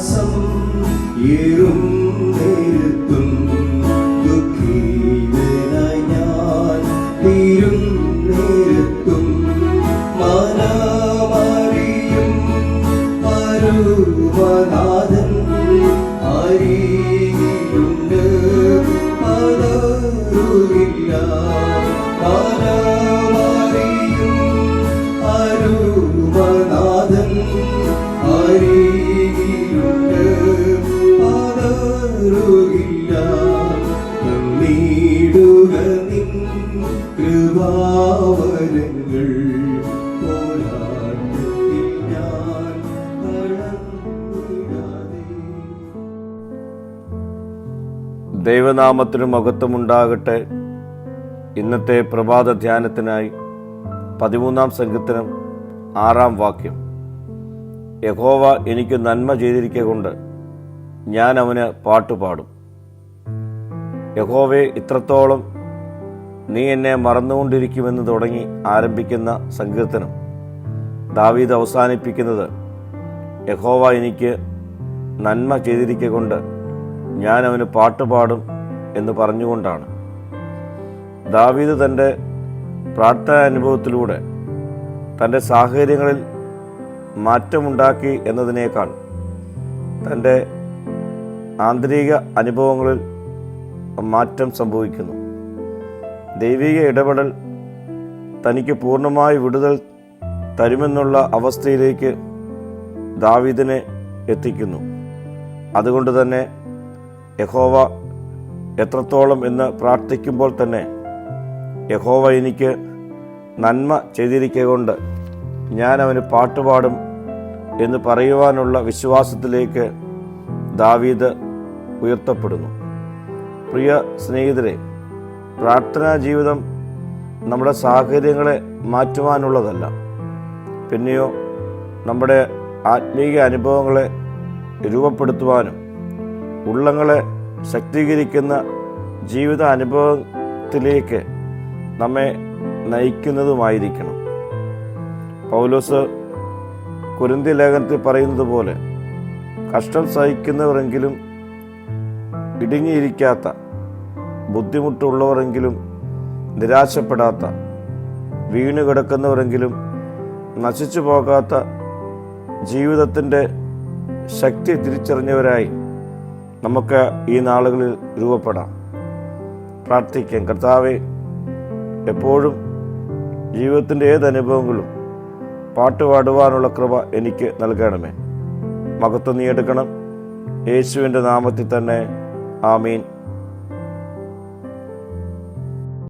പ്രയാസം ഏറും നേരത്തും ദുഃഖിതനായി ഞാൻ തീരും നേരത്തും മനമറിയും പരമനാഥൻ അരികിലുണ്ട്, പതറുകില്ല. മനമറിയും പരമനാഥൻ അരികിലുണ്ട്, പതറുകില്ല. നേടുക നിൻ കൃപാവരങ്ങൾ, പോരാട്ടത്തിൽ ഞാൻ തളർന്നിടാതെ. ദൈവനാമത്തിന് മഹത്വമുണ്ടാകട്ടെ. ഇന്നത്തെ പ്രഭാത ധ്യാനത്തിനായി 13-ാം സങ്കീർത്തനം 6-ാം വാക്യം. യഹോവ എനിക്ക് നന്മ ചെയ്തിരിക്കൊണ്ട് ഞാൻ അവന് പാട്ടുപാടും. യഹോവേ, ഇത്രത്തോളം നീ എന്നെ മറന്നുകൊണ്ടിരിക്കുമെന്ന് തുടങ്ങി ആരംഭിക്കുന്ന സങ്കീർത്തനം ദാവീദ് അവസാനിപ്പിക്കുന്നത് യഹോവ എനിക്ക് നന്മ ചെയ്തിരിക്കൊണ്ട് ഞാൻ അവന് പാട്ടുപാടും എന്ന് പറഞ്ഞുകൊണ്ടാണ്. ദാവീദ് തൻ്റെ പ്രാർത്ഥനാനുഭവത്തിലൂടെ തൻ്റെ സാഹചര്യങ്ങളിൽ മാറ്റമുണ്ടാക്കി എന്നതിനേക്കാൾ തൻ്റെ ആന്തരിക അനുഭവങ്ങളിൽ മാറ്റം സംഭവിക്കുന്നു. ദൈവിക ഇടപെടൽ തനിക്ക് പൂർണ്ണമായി വിടുതൽ തരുമെന്നുള്ള അവസ്ഥയിലേക്ക് ദാവീദിനെ എത്തിക്കുന്നു. അതുകൊണ്ട് തന്നെ യഹോവ എത്രത്തോളം എന്ന് പ്രാർത്ഥിക്കുമ്പോൾ തന്നെ യഹോവ എനിക്ക് നന്മ ചെയ്തിരിക്കൊണ്ട് ഞാൻ അവന് പാട്ടുപാടും എന്ന് പറയുവാനുള്ള വിശ്വാസത്തിലേക്ക് ദാവീദ് ഉയർത്തപ്പെടുന്നു. പ്രിയ സ്നേഹിതരെ, പ്രാർത്ഥനാ ജീവിതം നമ്മുടെ സാഹചര്യങ്ങളെ മാറ്റുവാനുള്ളതല്ല, പിന്നെയോ നമ്മുടെ ആത്മീയ അനുഭവങ്ങളെ രൂപപ്പെടുത്തുവാനും ഉള്ളങ്ങളെ ശക്തീകരിക്കുന്ന ജീവിത അനുഭവത്തിലേക്ക് നമ്മെ നയിക്കുന്നതുമായിരിക്കണം. പൗലോസ് കൊരിന്ത്യ ലേഖനത്തിൽ പറയുന്നത് പോലെ കഷ്ടം സഹിക്കുന്നവരെങ്കിലും ഇടുങ്ങിയിരിക്കാത്ത, ബുദ്ധിമുട്ടുള്ളവരെങ്കിലും നിരാശപ്പെടാത്ത, വീണുകിടക്കുന്നവരെങ്കിലും നശിച്ചു പോകാത്ത ജീവിതത്തിൻ്റെ ശക്തി തിരിച്ചറിഞ്ഞവരായി നമുക്ക് ഈ നാളുകളിൽ രൂപപ്പെടാം. പ്രാർത്ഥിക്കാം. കർത്താവേ, എപ്പോഴും ജീവിതത്തിൻ്റെ ഏതനുഭവങ്ങളും പാട്ടുപാടുവാനുള്ള കൃപ എനിക്ക് നൽകണമേ. മഹത്വം നീ എടുക്കണം. യേശുവിൻ്റെ നാമത്തിൽ തന്നെ. ആമീൻ.